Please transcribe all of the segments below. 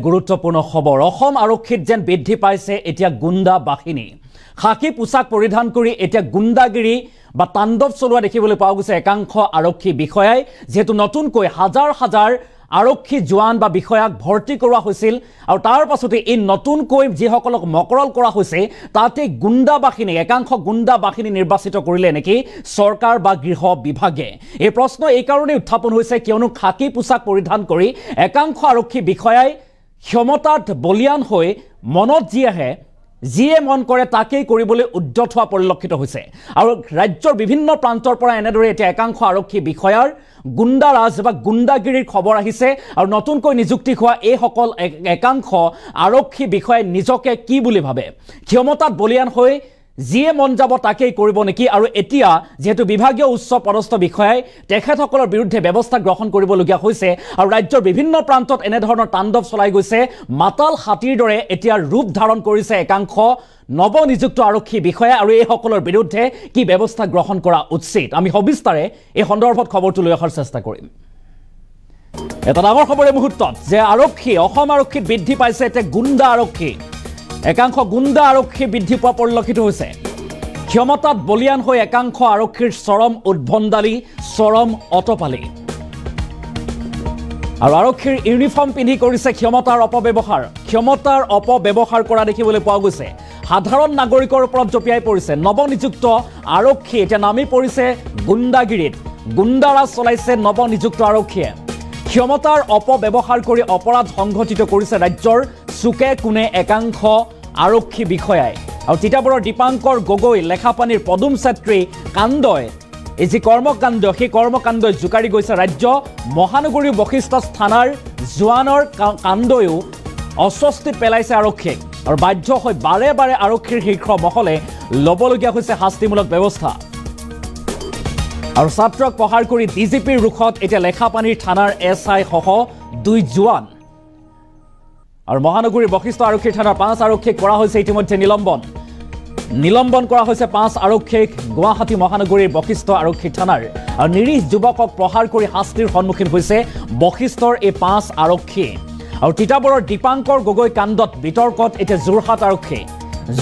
গুৰুত্বপূৰ্ণ খবৰ অসম আৰক্ষীত যেন বৃদ্ধি পাইছে এতিয়া গুণ্ডা বাহিনী খাকি পোছাক পৰিধান কৰি এতিয়া গুণ্ডাগিৰি বা তাণ্ডৱ চলোৱা দেখিবলৈ পোৱা গৈছে একাংশ আৰক্ষী বিষয়াই যেহেতু নতুনকৈ হাজাৰ হাজাৰ আৰক্ষী জোৱান বা বিষয়াক ভৰ্তি কৰোৱা হৈছিল আৰু তাৰ পাছতে এই নতুনকৈ যিসকলক মকৰল কৰা হৈছে তাতে গুণ্ডা বাহিনী একাংশ গুণ্ডা বাহিনী নিৰ্বাচিত কৰিলে নেকি চৰকাৰ বা গৃহ বিভাগে এই প্ৰশ্ন এই কাৰণে উত্থাপন হৈছে কিয়নো খাকি পোছাক পৰিধান কৰি একাংশ আৰক্ষী বিষয়াই ক্ষমতাত বলিয়ান হৈ মনত যি আহে যিয়ে মন কৰে তাকেই কৰিবলৈ উদ্যত হোৱা পৰিলক্ষিত হৈছে আৰু ৰাজ্যৰ বিভিন্ন প্ৰান্তৰ পৰা এনেদৰে এতিয়া একাংশ আৰক্ষী বিষয়াৰ গুণ্ডাৰাজ বা গুণ্ডাগিৰিৰ খবৰ আহিছে আৰু নতুনকৈ নিযুক্তি হোৱা এই সকল একাংশ আৰক্ষী বিষয়াই নিজকে কি বুলি ভাবে ক্ষমতাত বলিয়ান হৈ যিয়ে মন যাব তাকেই কৰিব নেকি আৰু এতিয়া যেহেতু বিভাগীয় উচ্চ পদস্থ বিষয়াই তেখেতসকলৰ বিৰুদ্ধে ব্যৱস্থা গ্ৰহণ কৰিবলগীয়া হৈছে আৰু ৰাজ্যৰ বিভিন্ন প্ৰান্তত এনে ধৰণৰ তাণ্ডৱ চলাই গৈছে মাতাল হাতীৰ দৰে এতিয়া ৰূপ ধাৰণ কৰিছে একাংশ নৱনিযুক্ত আৰক্ষী বিষয়া আৰু এই সকলৰ বিৰুদ্ধে কি ব্যৱস্থা গ্ৰহণ কৰা উচিত আমি সবিস্তাৰে এই সন্দৰ্ভত খবৰটো লৈ অহাৰ চেষ্টা কৰিম এটা ডাঙৰ খবৰ এই মুহূৰ্তত যে আৰক্ষী অসম আৰক্ষীত বৃদ্ধি পাইছে এতিয়া গুণ্ডা আৰক্ষী একাংশ গুণ্ডা আৰক্ষী বৃদ্ধি পোৱা পৰিলক্ষিত হৈছে ক্ষমতাত বলিয়ান হৈ একাংশ আৰক্ষীৰ চৰম উদ্ভণ্ডালি চৰম অটপালি আৰু আৰক্ষীৰ ইউনিফৰ্ম পিন্ধি কৰিছে ক্ষমতাৰ অপব্যৱহাৰ কৰা দেখিবলৈ পোৱা গৈছে সাধাৰণ নাগৰিকৰ ওপৰত জপিয়াই পৰিছে নৱনিযুক্ত আৰক্ষী এতিয়া নামি পৰিছে গুণ্ডাগিৰিত গুণ্ডাৰাজ চলাইছে নৱনিযুক্ত আৰক্ষীয়ে ক্ষমতাৰ অপব্যৱহাৰ কৰি অপৰাধ সংঘটিত কৰিছে ৰাজ্যৰ চুকে কোণে একাংশ আৰক্ষী বিষয়াই আৰু তিতাবৰৰ দীপাংকৰ গগৈ লেখাপানীৰ পদুম ছাত্ৰী কাণ্ডই এই যি কৰ্মকাণ্ড সেই কৰ্মকাণ্ডই জোকাৰি গৈছে ৰাজ্য মহানগৰী বশিষ্ঠ থানাৰ জোৱানৰ কাণ্ডয়ো অস্বস্তিত পেলাইছে আৰক্ষীক আৰু বাধ্য হৈ বাৰে বাৰে আৰক্ষীৰ শীৰ্ষ মহলে ল'বলগীয়া হৈছে শাস্তিমূলক ব্যৱস্থা আৰু ছাত্ৰক প্ৰহাৰ কৰি ডিজিপিৰ ৰুখত এতিয়া লেখাপানীৰ থানাৰ SI সহ 2 জোৱান আৰু মহানগৰীৰ বশিষ্ঠ আৰক্ষী থানাৰ 5 আৰক্ষীক কৰা হৈছে ইতিমধ্যে নিলম্বন কৰা হৈছে 5 আৰক্ষীক গুৱাহাটী মহানগৰীৰ বশিষ্ঠ আৰক্ষী থানাৰ আৰু নিৰীহ যুৱকক প্ৰহাৰ কৰি শাস্তিৰ সন্মুখীন হৈছে বশিষ্ঠৰ এই 5 আৰক্ষী আৰু তিতাবৰৰ দীপাংকৰ গগৈ কাণ্ডত বিতৰ্কত এতিয়া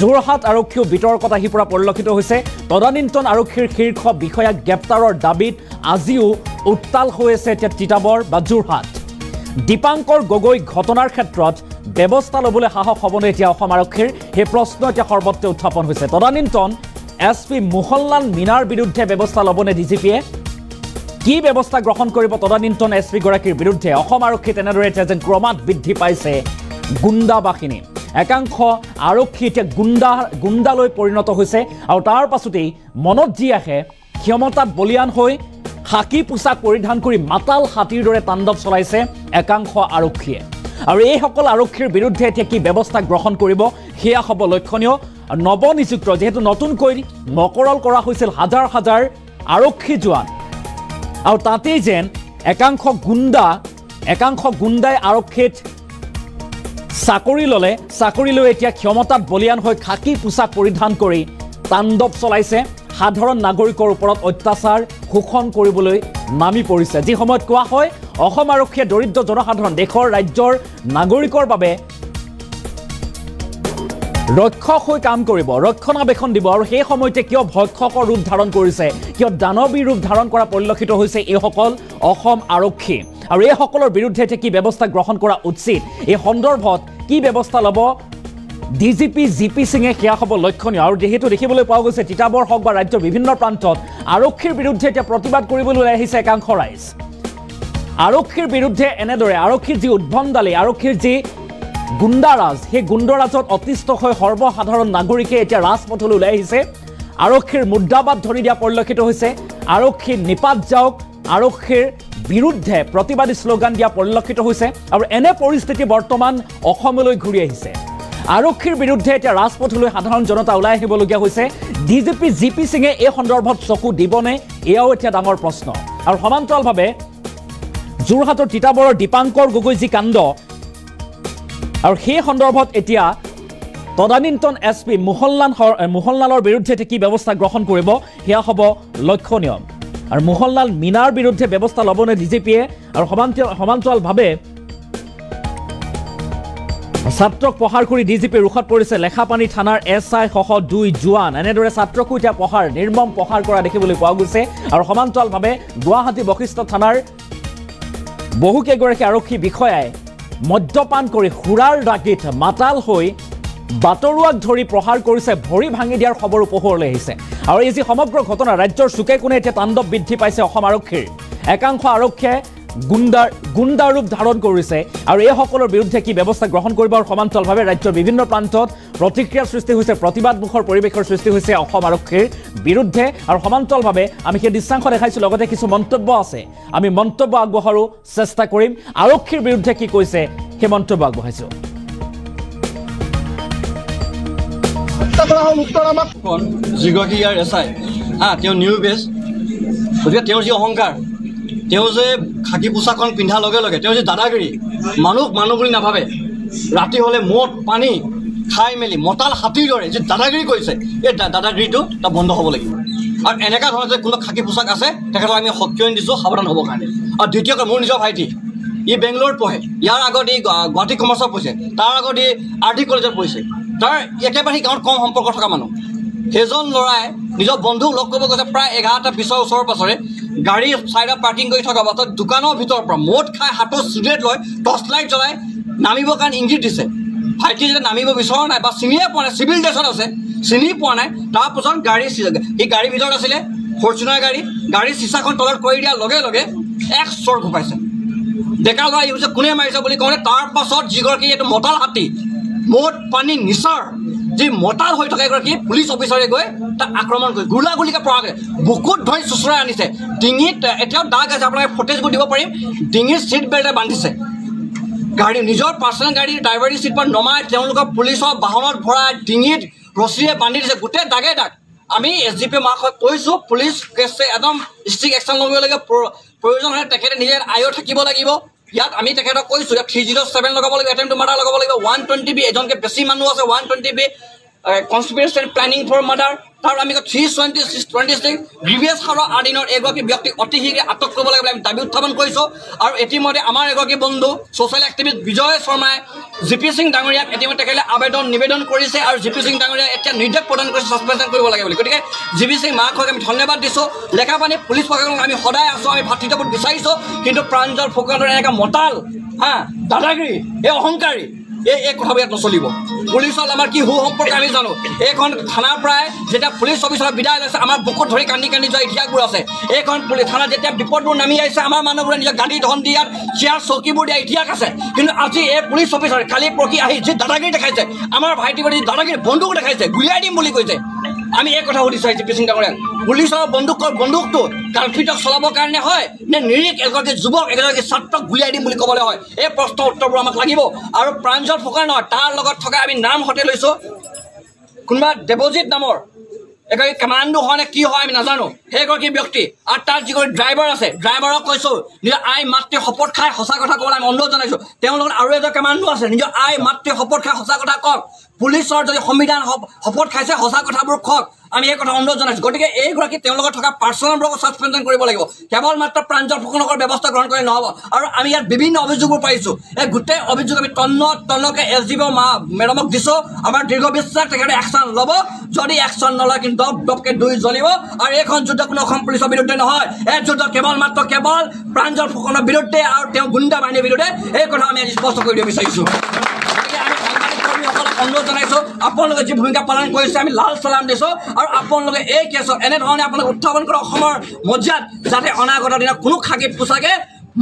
যোৰহাট আৰক্ষীও বিতৰ্কত আহি পৰা পৰিলক্ষিত হৈছে তদানীন্তন আৰক্ষীৰ শীৰ্ষ বিষয়াক গ্ৰেপ্তাৰৰ দাবীত আজিও উত্তাল হৈ আছে এতিয়া তিতাবৰ বা যোৰহাট দীপাংকৰ গগৈ ঘটনাৰ ক্ষেত্ৰত ব্যৱস্থা ল'বলৈ সাহস হ'বনে এতিয়া অসম আৰক্ষীৰ সেই প্ৰশ্ন এতিয়া সৰ্বত্ৰ উত্থাপন হৈছে তদানীন্তন SP মোহনলাল মীনাৰ বিৰুদ্ধে ব্যৱস্থা ল'বনে ডিজিপিয়ে কি ব্যৱস্থা গ্ৰহণ কৰিব তদানীন্তন SP গৰাকীৰ বিৰুদ্ধে অসম আৰক্ষীত এনেদৰে এতিয়া যেন ক্ৰমাৎ বৃদ্ধি পাইছে গুণ্ডা বাহিনী একাংশ আৰক্ষী এতিয়া গুণ্ডালৈ পৰিণত হৈছে আৰু তাৰ পাছতেই মনত যি আহে ক্ষমতাত বলিয়ান হৈ খাকি পোছাক পৰিধান কৰি মাতাল হাতীৰ দৰে তাণ্ডৱ চলাইছে একাংশ আৰক্ষীয়ে আৰু এই সকল আৰক্ষীৰ বিৰুদ্ধে এতিয়া কি ব্যৱস্থা গ্ৰহণ কৰিব সেয়া হ'ব লক্ষণীয় নৱনিযুক্ত যেহেতু নতুনকৈ মকৰল কৰা হৈছিল হাজাৰ হাজাৰ আৰক্ষী জোৱান আৰু তাতেই যেন একাংশ গুণ্ডাই আৰক্ষীত চাকৰি লৈ এতিয়া ক্ষমতাত বলিয়ান হৈ খাকি পোছাক পৰিধান কৰি তাণ্ডৱ চলাইছে সাধাৰণ নাগৰিকৰ ওপৰত অত্যাচাৰ শোষণ কৰিবলৈ নামি পৰিছে যি সময়ত কোৱা হয় অসম আৰক্ষীয়ে দৰিদ্ৰ জনসাধাৰণ দেশৰ ৰাজ্যৰ নাগৰিকৰ বাবে ৰক্ষক হৈ কাম কৰিব ৰক্ষণাবেক্ষণ দিব আৰু সেই সময়তে কিয় ভক্ষকৰ ৰূপ ধাৰণ কৰিছে কিয় দানৱী ৰূপ ধাৰণ কৰা পৰিলক্ষিত হৈছে এইসকল অসম আৰক্ষী আৰু এই সকলৰ বিৰুদ্ধে কি ব্যৱস্থা গ্ৰহণ কৰা উচিত এই সন্দৰ্ভত কি ব্যৱস্থা ল'ব DGP GP সিঙে সেয়া হ'ব লক্ষণীয় আৰু যেহেতু দেখিবলৈ পোৱা গৈছে তিতাবৰ হওক বা ৰাজ্যৰ বিভিন্ন প্ৰান্তত আৰক্ষীৰ বিৰুদ্ধে এতিয়া প্ৰতিবাদ কৰিবলৈ আহিছে একাংশ ৰাইজ আৰক্ষীৰ বিৰুদ্ধে এনেদৰে আৰক্ষীৰ যি উদ্ভণ্ডালি আৰক্ষীৰ যি গুণ্ডাৰাজ সেই গুণ্ডাৰাজত অতিষ্ঠ হৈ সৰ্বসাধাৰণ নাগৰিকে এতিয়া ৰাজপথলৈ ওলাই আহিছে আৰক্ষীৰ মুদ্ৰাবাদ ধৰি দিয়া পৰিলক্ষিত হৈছে আৰক্ষী নিপাত যাওক আৰক্ষীৰ বিৰুদ্ধে প্ৰতিবাদী শ্লোগান দিয়া পৰিলক্ষিত হৈছে আৰু এনে পৰিস্থিতি বৰ্তমান অসমলৈ ঘূৰি আহিছে আৰক্ষীৰ বিৰুদ্ধে এতিয়া ৰাজপথলৈ সাধাৰণ জনতা ওলাই আহিবলগীয়া হৈছে DGP GP সিঙে এই সন্দৰ্ভত চকু দিবনে এয়াও এতিয়া ডাঙৰ প্ৰশ্ন আৰু সমান্তৰালভাৱে যোৰহাটৰ তিতাবৰৰ দীপাংকৰ গগৈ যি কাণ্ড আৰু সেই সন্দৰ্ভত এতিয়া তদানীন্তন SP মোহনলালৰ বিৰুদ্ধে কি ব্যৱস্থা গ্ৰহণ কৰিব সেয়া হ'ব লক্ষণীয় আৰু মোহনলাল মীনাৰ বিৰুদ্ধে ব্যৱস্থা ল'বনে DGPয়ে আৰু সমান্তৰালভাৱে ছাত্ৰক প্ৰহাৰ কৰি ডিজিপি ৰুখত পৰিছে লেখাপানী থানাৰ SI সহ 2 জোৱান এনেদৰে ছাত্ৰকো এতিয়া প্ৰহাৰ নিৰ্মম প্ৰহাৰ কৰা দেখিবলৈ পোৱা গৈছে আৰু সমান্তৰালভাৱে গুৱাহাটী বশিষ্ঠ থানাৰ বহুকেইগৰাকী আৰক্ষী বিষয়াই মদ্যপান কৰি সুৰাৰ দাগিত মাতাল হৈ বাতৰুৱাক ধৰি প্ৰহাৰ কৰিছে ভৰি ভাঙি দিয়াৰ খবৰো পোহৰলৈ আহিছে আৰু এই যি সমগ্ৰ ঘটনা ৰাজ্যৰ চুকে কোণে এতিয়া তাণ্ডৱ বৃদ্ধি পাইছে অসম আৰক্ষীৰ একাংশ আৰক্ষীয়ে গুণ্ডাৰ ৰূপ ধাৰণ কৰিছে আৰু এই সকলৰ বিৰুদ্ধে কি ব্যৱস্থা গ্ৰহণ কৰিব আৰু সমান্তৰালভাৱে ৰাজ্যৰ বিভিন্ন প্ৰান্তত প্ৰতিক্ৰিয়াৰ সৃষ্টি হৈছে প্ৰতিবাদমুখৰ পৰিৱেশৰ সৃষ্টি হৈছে অসম আৰক্ষীৰ বিৰুদ্ধে আৰু সমান্তৰালভাৱে আমি সেই দৃশ্যাংশ দেখাইছোঁ লগতে কিছু মন্তব্য আছে আমি মন্তব্য আগবঢ়াৰো চেষ্টা কৰিম আৰক্ষীৰ বিৰুদ্ধে কি কৈছে সেই মন্তব্য আগবঢ়াইছোঁ যিগৰাকী ইয়াৰ SI তেওঁ নিউ বেছ গতিকে তেওঁৰ যি অহংকাৰ তেওঁ যে খাকী পোছাকখন পিন্ধাৰ লগে লগে তেওঁ যে দাদাগিৰি মানুহ বুলি নাভাবে ৰাতি হ'লে মদ পানী খাই মেলি মতাল হাতীৰ দৰে যে দাদাগিৰি কৰিছে এই দাদাগিৰিটো তাত বন্ধ হ'ব লাগিব আৰু এনেকুৱা ধৰণৰ যে কোনো খাকী পোছাক আছে তেখেতক আমি সক্ৰিয় দিছোঁ সাৱধান হ'বৰ কাৰণে আৰু দ্বিতীয়কৈ মোৰ নিজৰ ভাইটি ই বেংগলোৰত পঢ়ে ইয়াৰ আগত ই গুৱাহাটী কমাৰ্চত পঢ়িছে তাৰ আগত ই RD কলেজত পঢ়িছে তাৰ একেবাৰে গাঁৱত কম সম্পৰ্ক থকা মানুহ সেইজন ল'ৰাই নিজৰ বন্ধুক লগ কৰিব গৈছে প্ৰায় 11টা 20ৰ ওচৰৰ পাছৰে গাড়ী চাইডত পাৰ্কিং কৰি থকা অৱস্থাত দোকানৰ ভিতৰৰ পৰা মদ খাই হাতত চিগাৰেট লৈ টৰ্চ লাইট জ্বলাই নামিবৰ কাৰণে ইংগিত দিছে ভাইটি যেতিয়া নামিব বিচৰা নাই বা চিনিয়ে পোৱা নাই চিভিল ড্ৰেছত আছে চিনি পোৱা নাই তাৰপাছত এই গাড়ীৰ ভিতৰত আছিলে ফৰ্চুনাৰ গাড়ীৰ চিচাখন তলত কৰি দিয়াৰ লগে লগে এক চৰ ঘোপাইছে ডেকা ল'ৰা ইউজে কোনে মাৰিছে বুলি কওঁতে তাৰ পাছত যিগৰাকী এইটো মতাল হাতী মদ পানী নিচাৰ যি মতাল হৈ থকা এগৰাকী পুলিচ অফিচাৰে গৈ তাক আক্ৰমণ কৰি গুলীয়াগুলীকে প্ৰহাৰ কৰে বুকুত ধৰি চুচৰাই আনিছে ডিঙিত এতিয়াও দাগ আছে আপোনাক ফুটেজবোৰ দিব পাৰিম ডিঙিৰ চিট বেল্টে বান্ধিছে গাড়ী নিজৰ পাৰ্চনেল গাড়ীৰ ড্ৰাইভাৰী চিট পৰা নমাই তেওঁলোকৰ পুলিচৰ বাহনত ভৰাই ডিঙিত ৰছীৰে বান্ধি দিছে গোটেই দাগে দাগ আমি SGP মাৰ্কক কৈছোঁ পুলিচ কেছে একদম ষ্ট্ৰিক্ট একশ্যন ল'ব লাগে প্ৰয়োজন হ'লে তেখেতে নিজে আয়ো থাকিব লাগিব ইয়াত আমি তেখেতক কৈছোঁ ইয়াত 307 লগাব লাগিব এটেম্প টু মাৰ্ডাৰ লগাব লাগিব 120B এজনকে বেছি মানুহ আছে 120B conspiracy and planning for murder তাৰ আমি 326 গ্ৰিভিয়াছ হাৰৰ আদিনৰ এগৰাকী ব্যক্তিক অতি শীঘ্ৰে আটক কৰিব লাগিব আমি দাবী উত্থাপন কৰিছোঁ আৰু ইতিমধ্যে আমাৰ এগৰাকী বন্ধু ছ'চিয়েল এক্টিভিষ্ট বিজয় শৰ্মাই GP সিং ডাঙৰীয়াক ইতিমধ্যে তেখেতে নিবেদন কৰিছে আৰু GP সিং ডাঙৰীয়াই এতিয়া নিৰ্দেশ প্ৰদান কৰিছে ছাছপেনশ্যন কৰিব লাগে বুলি গতিকে GP সিং মাৰ্কক আমি ধন্যবাদ দিছোঁ লেখাপানী পুলিচ প্ৰশাসনক আমি সদায় আছোঁ আমি ভাতৃত্ববোধ বিচাৰিছোঁ কিন্তু প্ৰাঞ্জল ফুকনৰ এনেকুৱা মতাল দাদাগিৰি এই অহংকাৰী এই কথাবোৰ ইয়াত নচলিব পুলিচত আমাৰ কি সুসম্পৰ্ক আমি জানো এইখন থানাৰ পৰাই যেতিয়া পুলিচ অফিচাৰ বিদায় লৈছে আমাৰ বুকুত ধৰি কান্দি যোৱা ইতিহাসবোৰ আছে এইখন পুলিচ থানাত যেতিয়া বিপদবোৰ নামি আহিছে আমাৰ মানুহবোৰে নিজৰ গাড়ী ধন দিয়াত চেয়াৰ চকীবোৰ দিয়া ইতিহাস আছে কিন্তু আজি এই পুলিচ অফিচাৰে কালি পৰহি আহি যি দাদাগিৰি দেখাইছে আমাৰ ভাইটিবোৰে যি দাদাগিৰি বন্দুক দেখাইছে গুলিয়াই দিম বুলি কৈছে আমি এই কথা সুধিছোঁ GP সিং ডাঙৰীয়াক পুলিচৰ বন্দুকটো কালফিটক চলাবৰ কাৰণে হয় নে নিৰীহ এগৰাকী যুৱক এগৰাকী ছাত্ৰক গুলিয়াই দিম বুলি ক'বলৈ হয় এই প্ৰশ্নৰ উত্তৰবোৰ আমাক লাগিব আৰু প্ৰাঞ্জল ফুকন নহয় তাৰ লগত থকা আমি নাম হতে লৈছোঁ কোনোবা দেৱজিৎ নামৰ এগৰাকী কমাণ্ডো হয় নে কি হয় আমি নাজানো সেইগৰাকী ব্যক্তি আৰু তাৰ যিগৰাকী ড্ৰাইভাৰ আছে ড্ৰাইভাৰক কৈছোঁ নিজৰ আই মাতৃ শপত খাই সঁচা কথা ক'বলৈ আমি অনুৰোধ জনাইছোঁ তেওঁৰ লগত আৰু এজন কমাণ্ডো আছে নিজৰ আই মাতৃ শপত খাই সঁচা কথা কওক পুলিচৰ যদি সংবিধান শপত খাইছে সঁচা কথাবোৰ কওক আমি এই কথা অনুৰোধ জনাইছোঁ গতিকে এইগৰাকী তেওঁৰ লগত থকা পাৰ্চনেলবোৰক ছাছপেনশ্যন কৰিব লাগিব কেৱল মাত্ৰ প্ৰাঞ্জল ফুকনৰ ব্যৱস্থা গ্ৰহণ কৰি নহ'ব আৰু আমি ইয়াত বিভিন্ন অভিযোগবোৰ পাইছোঁ এই গোটেই অভিযোগ আমি তন্নকে SGP মেডামক দিছোঁ আমাৰ দীৰ্ঘ বিশ্বাস তেখেতে একশ্যন ল'ব যদি একশ্যন নলয় কিন্তু দপকে দুই জ্বলিব আৰু এইখন যুদ্ধ কোনো অসম পুলিচৰ বিৰুদ্ধে নহয় এই যুদ্ধ কেৱল প্ৰাঞ্জল ফুকনৰ বিৰুদ্ধে আৰু তেওঁ গুণ্ডা বাহিনীৰ বিৰুদ্ধে এই কথা আমি আজি স্পষ্ট কৰি দিব বিচাৰিছোঁ অনুৰোধ জনাইছোঁ আপোনালোকে যি ভূমিকা পালন কৰিছে আমি লাল চালাম দিছোঁ আৰু আপোনালোকে এই কেছত এনেধৰণে আপোনালোকে উত্থাপন কৰা অসমৰ মজিয়াত যাতে অনাগত দিনত কোনো খাকী পোছাকে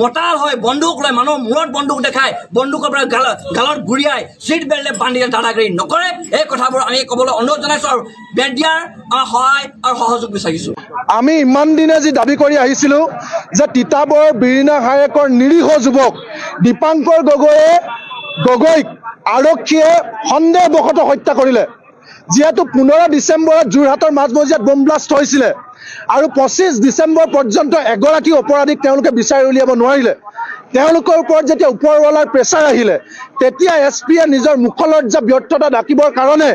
মতাল হৈ বন্দুক লৈ মানুহৰ মূৰত বন্দুক দেখাই বন্দুকৰ পৰা গালত গুৰিয়াই চিট বেল্টে বান্ধি দাদাগিৰি নকৰে এই কথাবোৰ আমি ক'বলৈ অনুৰোধ জনাইছোঁ আৰু মেডিয়াৰ সহায় আৰু সহযোগ বিচাৰিছোঁ আমি ইমান দিনে যি দাবী কৰি আহিছিলোঁ যে তিতাবৰ বিৰিণা হায়েকৰ নিৰীহ যুৱক দীপাংকৰ গগৈক আৰক্ষীয়ে সন্দেহবশতঃ হত্যা কৰিলে যিহেতু 15 ডিচেম্বৰত যোৰহাটৰ মাজমজিয়াত বম ব্লাষ্ট হৈছিলে আৰু 25 ডিচেম্বৰ পৰ্যন্ত এগৰাকী অপৰাধীক তেওঁলোকে বিচাৰি উলিয়াব নোৱাৰিলে তেওঁলোকৰ ওপৰত যেতিয়া ওপৰৱালাৰ প্ৰেছাৰ আহিলে তেতিয়া SPয়ে নিজৰ মুখলজ্জা ব্যৰ্থতা ঢাকিবৰ কাৰণে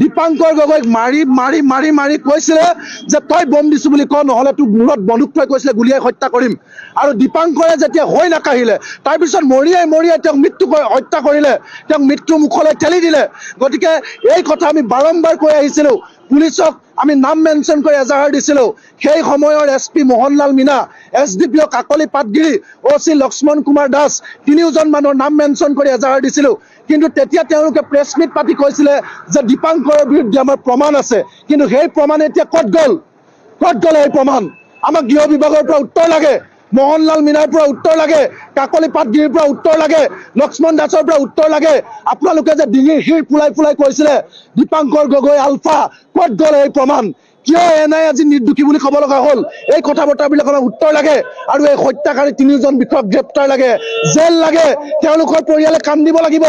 দীপাংকৰ গগৈক মাৰি মাৰি মাৰি মাৰি কৈছিলে যে তই বম দিছো বুলি ক, নহ'লে তোৰ মূৰত বন্দুক থৈ কৈছিলে গুলিয়াই হত্যা কৰিম। আৰু দীপাংকৰে যেতিয়া হৈ নাকাঢ়িলে তাৰপিছত মৰিয়াই তেওঁক হত্যা কৰিলে, তেওঁক মৃত্যু মুখলৈ ঠেলি দিলে। গতিকে এই কথা আমি বাৰম্বাৰ কৈ আহিছিলোঁ, পুলিচক আমি নাম মেনশ্যন কৰি এজাহাৰ দিছিলোঁ। সেই সময়ৰ SP Mohanlal Meena, SDPO Kakoli Patgiri, OC Lakshman Kumar Das, তিনিওজন মানুহৰ নাম মেনশ্যন কৰি এজাহাৰ দিছিলোঁ। কিন্তু তেতিয়া তেওঁলোকে প্ৰেছ মিট পাতি কৈছিলে যে দীপাংকৰৰ বিৰুদ্ধে আমাৰ প্ৰমাণ আছে। কিন্তু সেই প্ৰমাণ এতিয়া ক'ত গ'ল এই প্ৰমাণ? আমাক গৃহ বিভাগৰ পৰা উত্তৰ লাগে, মোহনলাল মীনাৰ পৰা উত্তৰ লাগে, কাকলি পাটগিৰিৰ পৰা উত্তৰ লাগে, লক্ষ্মণ দাসৰ পৰা উত্তৰ লাগে। আপোনালোকে যে ডিঙিৰ শিৰ ফুলাই ফুলাই কৈছিলে দীপাংকৰ গগৈ আলফা, ক'ত গ'ল এই প্ৰমাণ? কিয় NI আজি নিৰ্দোষী বুলি ক'ব লগা হ'ল? এই কথা বতৰাবিলাকৰ উত্তৰ লাগে আৰু এই হত্যাকাৰী তিনিওজন বিষয়ক গ্ৰেপ্তাৰ লাগে, জেল লাগে, তেওঁলোকৰ পৰিয়ালে কাম দিব লাগিব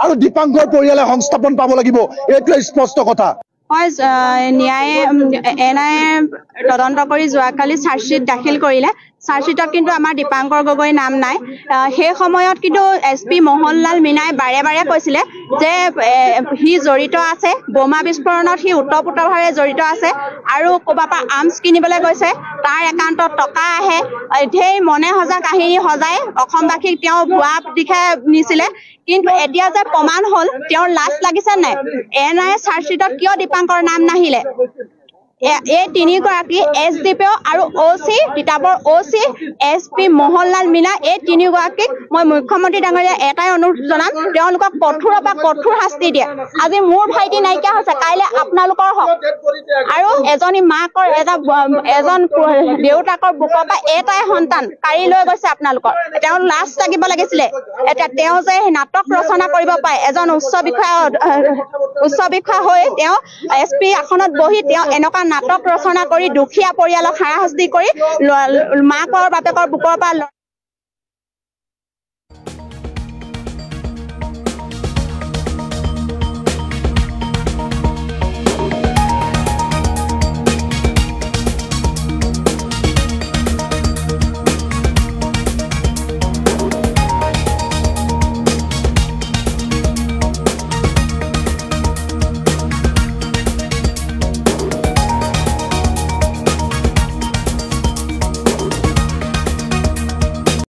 আৰু দীপাংকৰ পৰিয়ালে সংস্থাপন পাব লাগিব। এইটোৱে স্পষ্ট কথা। হয়, ন্যায়ে NI তদন্ত কৰি যোৱাকালি চাৰ্জশ্বিট দাখিল কৰিলে। চাৰ্জশ্বিটত কিন্তু আমাৰ দীপাংকৰ গগৈ নাম নাই। সেই সময়ত কিন্তু SP মোহনলাল মীনাই বাৰে বাৰে কৈছিলে যে সি জড়িত আছে, বোমা বিস্ফোৰণত সি ওতঃপ্ৰোতভাৱে জড়িত আছে আৰু ক'ৰবাৰ পৰা আৰ্মছ কিনিবলৈ গৈছে, তাৰ একাউণ্টত টকা আহে, ঢেৰ মনে সজা কাহিনী সজাই অসমবাসীক তেওঁ ভুৱা দিশে নিছিলে। কিন্তু এতিয়া যে প্ৰমাণ হ'ল, তেওঁৰ লাজ লাগিছে নাই? NI চাৰ্জশ্বিটত কিয় দীপাংকৰ নাম নাহিলে? এই তিনিগৰাকী SDPO আৰু OC Titabar OC SP Mohanlal Meena, এই তিনিগৰাকীক মই মুখ্যমন্ত্ৰী ডাঙৰীয়া এটাই অনুৰোধ জনাম, তেওঁলোকক কঠোৰৰ পৰা কঠোৰ শাস্তি দিয়ে। আজি মোৰ ভাইটি নাইকিয়া হৈছে, কাইলৈ আপোনালোকৰ হওক। আৰু এজনী মাকৰ এজন দেউতাকৰ বুকৰ পৰা এটাই সন্তান কাঢ়ি লৈ গৈছে আপোনালোকৰ। তেওঁ লাজ লাগিব লাগিছিলে। এতিয়া তেওঁ যে নাটক ৰচনা কৰিব পাৰে, এজন উচ্চ বিষয়া হৈ তেওঁ SP আসনত বহি তেওঁ এনেকুৱা নাটক ৰচনা কৰি দুখীয়া পৰিয়ালক হাৰাশাস্তি কৰি মাকৰ বাপেকৰ বুকৰ পৰা